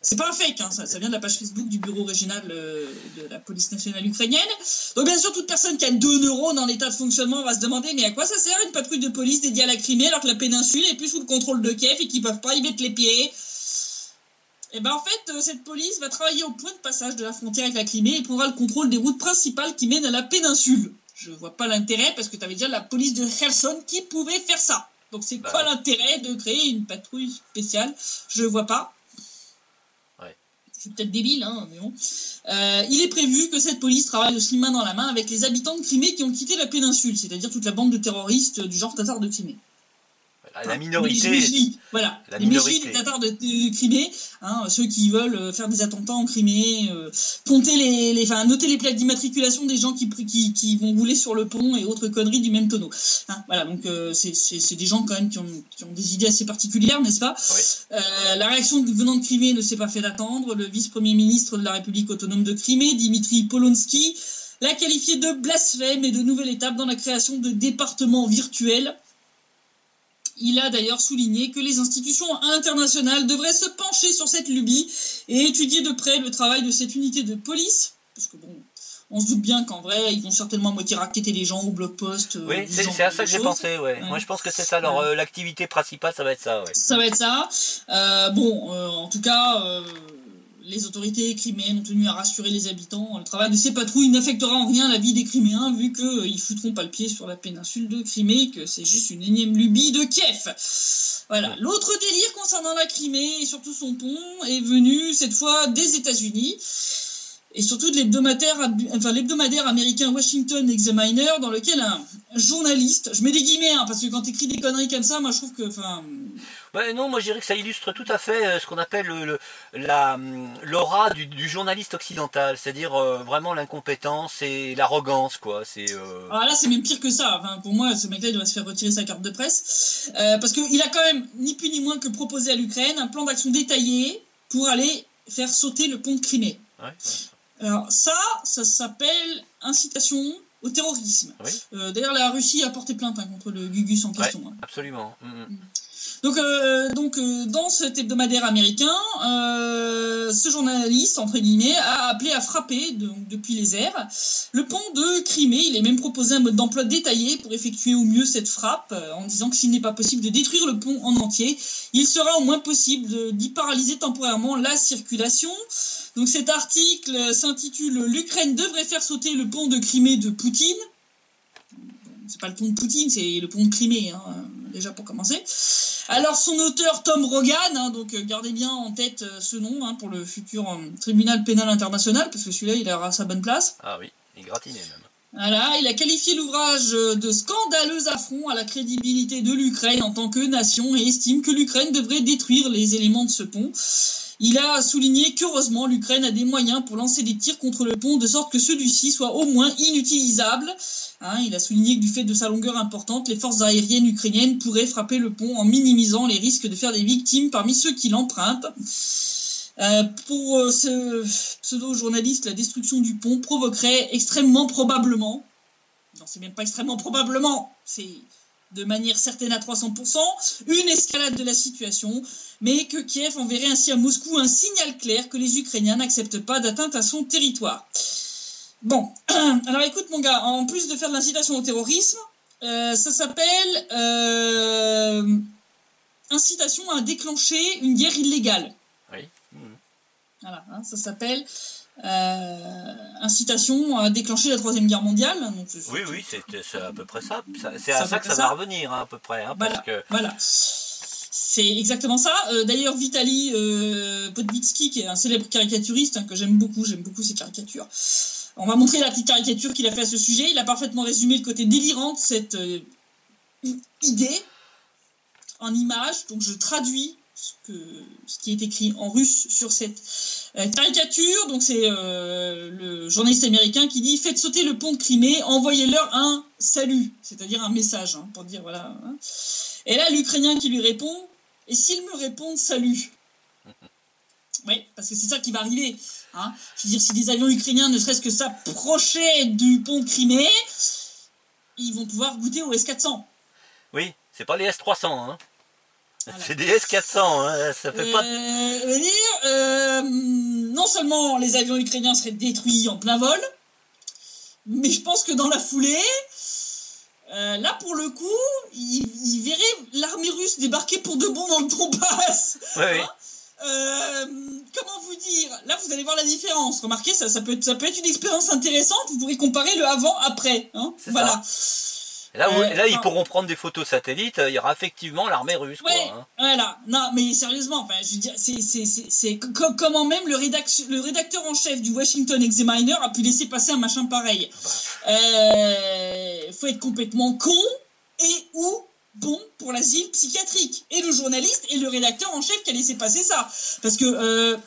C'est pas un fake, hein, ça vient de la page Facebook du bureau régional de la police nationale ukrainienne. Donc bien sûr, toute personne qui a 2 neurones en état de fonctionnement va se demander mais à quoi ça sert une patrouille de police dédiée à la Crimée alors que la péninsule est plus sous le contrôle de Kiev et qu'ils peuvent pas y mettre les pieds. Et ben en fait, cette police va travailler au point de passage de la frontière avec la Crimée et prendra le contrôle des routes principales qui mènent à la péninsule. Je vois pas l'intérêt parce que tu avais déjà la police de Kherson qui pouvait faire ça. Donc c'est quoi l'intérêt de créer une patrouille spéciale? Je vois pas. Ouais. C'est peut-être débile, hein, mais bon. Il est prévu que cette police travaille aussi main dans la main avec les habitants de Crimée qui ont quitté la péninsule, c'est-à-dire toute la bande de terroristes du genre tatar de Crimée. La minorité. Les Méjis, les Tatars de Crimée, hein, ceux qui veulent faire des attentats en Crimée, noter les plaques d'immatriculation des gens qui vont rouler sur le pont et autres conneries du même tonneau. Hein, voilà, donc c'est des gens quand même qui ont des idées assez particulières, n'est-ce pas? Oui. La réaction venant de Crimée ne s'est pas fait d'attendre. Le vice-premier ministre de la République autonome de Crimée, Dimitri Polonsky, l'a qualifié de blasphème et de nouvelle étape dans la création de départements virtuels. Il a d'ailleurs souligné que les institutions internationales devraient se pencher sur cette lubie et étudier de près le travail de cette unité de police. Parce que bon, on se doute bien qu'en vrai, ils vont certainement à moitié racketter les gens au blog-post. Oui, c'est à ça que j'ai pensé, ouais. Moi, je pense que c'est ça. L'activité principale, ça va être ça, ouais. Ça va être ça. En tout cas... les autorités criméennes ont tenu à rassurer les habitants. Le travail de ces patrouilles n'affectera en rien la vie des Criméens, vu qu'ils foutront pas le pied sur la péninsule de Crimée, que c'est juste une énième lubie de Kiev. Voilà. L'autre délire concernant la Crimée, et surtout son pont, est venu cette fois des États-Unis, et surtout de l'hebdomadaire américain Washington Examiner, dans lequel un journaliste, je mets des guillemets, hein, parce que quand t'écris des conneries comme ça, moi je trouve que... non, moi je dirais que ça illustre tout à fait ce qu'on appelle l'aura du journaliste occidental, c'est-à-dire vraiment l'incompétence et l'arrogance, quoi. Alors là, c'est même pire que ça. Enfin, pour moi, ce mec-là, il devrait se faire retirer sa carte de presse, parce qu'il a quand même, ni plus ni moins que proposé à l'Ukraine un plan d'action détaillé pour aller faire sauter le pont de Crimée. Ouais. Alors ça s'appelle incitation au terrorisme. Oui. D'ailleurs, la Russie a porté plainte contre le Gugus en question. Ouais, absolument. Donc, dans cet hebdomadaire américain, ce journaliste, entre guillemets, a appelé à frapper depuis les airs le pont de Crimée. Il a même proposé un mode d'emploi détaillé pour effectuer au mieux cette frappe, en disant que s'il n'est pas possible de détruire le pont en entier, il sera au moins possible d'y paralyser temporairement la circulation. Donc cet article s'intitule « L'Ukraine devrait faire sauter le pont de Crimée de Poutine ». C'est pas le pont de Poutine, c'est le pont de Crimée, hein, déjà pour commencer. Alors son auteur Tom Rogan, donc gardez bien en tête ce nom pour le futur tribunal pénal international, parce que celui-là il aura sa bonne place. Ah oui, il est gratiné même. Voilà, il a qualifié l'ouvrage de scandaleux affront à la crédibilité de l'Ukraine en tant que nation et estime que l'Ukraine devrait détruire les éléments de ce pont. Il a souligné qu'heureusement l'Ukraine a des moyens pour lancer des tirs contre le pont de sorte que celui-ci soit au moins inutilisable. Il a souligné que du fait de sa longueur importante, les forces aériennes ukrainiennes pourraient frapper le pont en minimisant les risques de faire des victimes parmi ceux qui l'empruntent. Pour ce pseudo-journaliste, la destruction du pont provoquerait extrêmement probablement, non c'est même pas extrêmement probablement, c'est de manière certaine à 300%, une escalade de la situation, mais que Kiev enverrait ainsi à Moscou un signal clair que les Ukrainiens n'acceptent pas d'atteinte à son territoire. Bon, alors écoute mon gars, en plus de faire de l'incitation au terrorisme, ça s'appelle incitation à déclencher une guerre illégale. Oui. Voilà, hein, ça s'appelle incitation à déclencher la Troisième Guerre mondiale. Donc, oui, c'est à peu près ça. C'est à ça que ça va revenir, hein, à peu près. Hein, voilà, parce que... voilà. C'est exactement ça. D'ailleurs, Vitaly Podvitsky, qui est un célèbre caricaturiste, hein, que j'aime beaucoup ses caricatures. On va montrer la petite caricature qu'il a fait à ce sujet. Il a parfaitement résumé le côté délirant de cette idée en images. Donc, je traduis ce qui est écrit en russe sur cette caricature. Donc c'est le journaliste américain qui dit: faites sauter le pont de Crimée, envoyez-leur un salut, c'est-à-dire un message, hein, pour dire voilà. Hein. Et là l'Ukrainien qui lui répond: et s'ils me répondent salut? Oui, parce que c'est ça qui va arriver. Hein. Je veux dire, si des avions ukrainiens ne serait-ce que s'approchaient du pont de Crimée, ils vont pouvoir goûter au S-400. Oui, c'est pas les S-300, hein. Voilà. C'est des S-400, hein, ça fait pas... non seulement les avions ukrainiens seraient détruits en plein vol, mais je pense que dans la foulée, là pour le coup, ils verraient l'armée russe débarquer pour de bon dans le Donbass. Oui, oui. Hein, comment vous dire? Là vous allez voir la différence. Remarquez, ça peut être une expérience intéressante, vous pourrez comparer le avant-après. Hein, voilà. Ça. Là, ils pourront prendre des photos satellites, il y aura effectivement l'armée russe. Ouais, quoi, hein. Voilà. Non, mais sérieusement, enfin, je veux dire, c'est comment même le rédacteur en chef du Washington Examiner a pu laisser passer un machin pareil. Faut être complètement con et ou bon pour l'asile psychiatrique. Et le journaliste et le rédacteur en chef qui a laissé passer ça. Parce que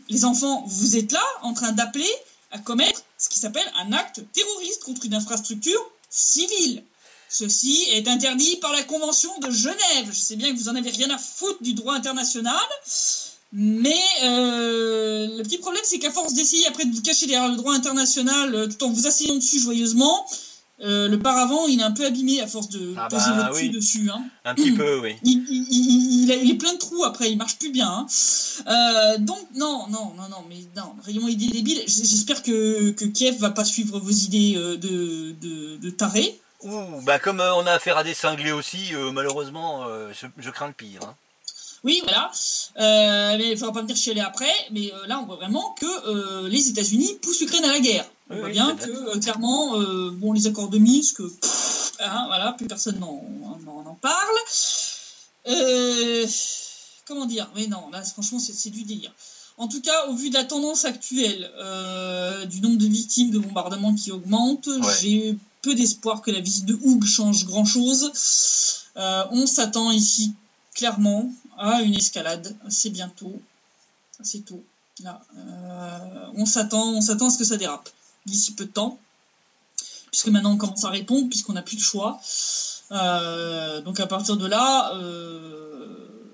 les enfants, vous êtes là en train d'appeler à commettre ce qui s'appelle un acte terroriste contre une infrastructure civile. Ceci est interdit par la Convention de Genève. Je sais bien que vous en avez rien à foutre du droit international, mais le petit problème, c'est qu'à force d'essayer après de vous cacher derrière le droit international, tout en vous asseyant dessus joyeusement, le paravent, il est un peu abîmé à force de poser votre cul dessus. Hein. Un petit peu, oui. Il est plein de trous après, il marche plus bien. Hein. Donc, non, mais non, vraiment idée débile. J'espère que Kiev va pas suivre vos idées de taré. Bah comme on a affaire à des cinglés aussi, malheureusement, je crains le pire. Hein. Oui, voilà. Mais il ne faudra pas me dire chialer après. Mais là, on voit vraiment que les États-Unis poussent l'Ukraine à la guerre. On voit bien que, clairement, les accords de Minsk, voilà, plus personne n'en parle. Comment dire? Mais non, là, franchement, c'est du délire. En tout cas, au vu de la tendance actuelle, du nombre de victimes de bombardements qui augmente, j'ai peu d'espoir que la visite de Hoog change grand-chose. On s'attend ici clairement à une escalade assez bientôt, assez tôt. Là, on s'attend à ce que ça dérape d'ici peu de temps, puisque maintenant on commence à répondre, puisqu'on n'a plus de choix. Donc à partir de là...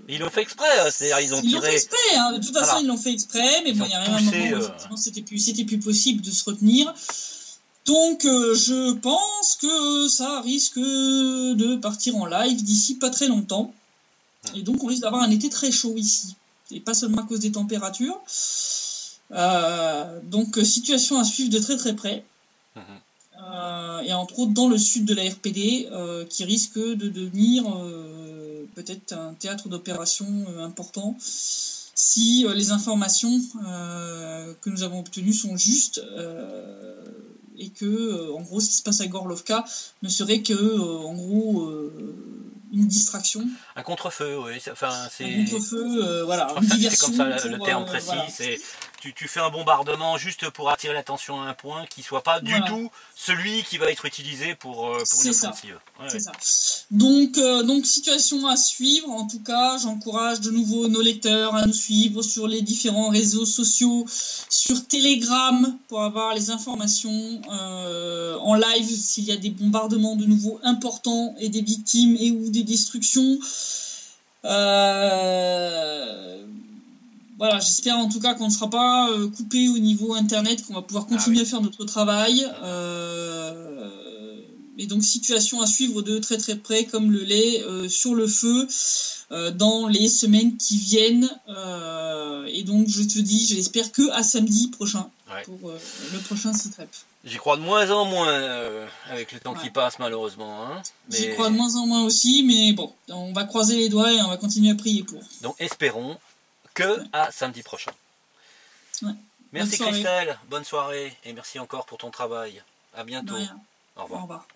Ils l'ont fait exprès, c'est-à-dire ils ont tiré... Ils l'ont fait exprès, hein. De toute façon ils l'ont fait exprès, mais bon, il y a rien à un moment où c'était plus possible de se retenir. Donc je pense que ça risque de partir en live d'ici pas très longtemps. Et donc on risque d'avoir un été très chaud ici. Et pas seulement à cause des températures. Donc situation à suivre de très très près. Et entre autres dans le sud de la RPD, qui risque de devenir peut-être un théâtre d'opération important. Si les informations que nous avons obtenues sont justes, et que, en gros, ce qui se passe à Gorlovka ne serait que, en gros, une distraction. Un contre-feu, oui. Enfin, c'est... Un contre-feu, voilà. Une diversion. C'est comme ça le terme précis. Voilà. C'est... Tu fais un bombardement juste pour attirer l'attention à un point qui ne soit pas du tout celui qui va être utilisé pour une offensive. C'est ça. Donc, situation à suivre. En tout cas, j'encourage de nouveau nos lecteurs à nous suivre sur les différents réseaux sociaux, sur Telegram, pour avoir les informations en live s'il y a des bombardements de nouveau importants et des victimes et ou des destructions. voilà, j'espère en tout cas qu'on ne sera pas coupé au niveau internet, qu'on va pouvoir continuer à faire notre travail. Et donc situation à suivre de très très près, comme le lait sur le feu dans les semaines qui viennent. Et donc je te dis, je l'espère que à samedi prochain pour le prochain SITREP. J'y crois de moins en moins avec le temps qui passe malheureusement. Hein. J'y crois de moins en moins aussi, mais bon, on va croiser les doigts et on va continuer à prier pour. Donc espérons que à samedi prochain. Merci Christelle, bonne soirée et merci encore pour ton travail. À bientôt. Au revoir.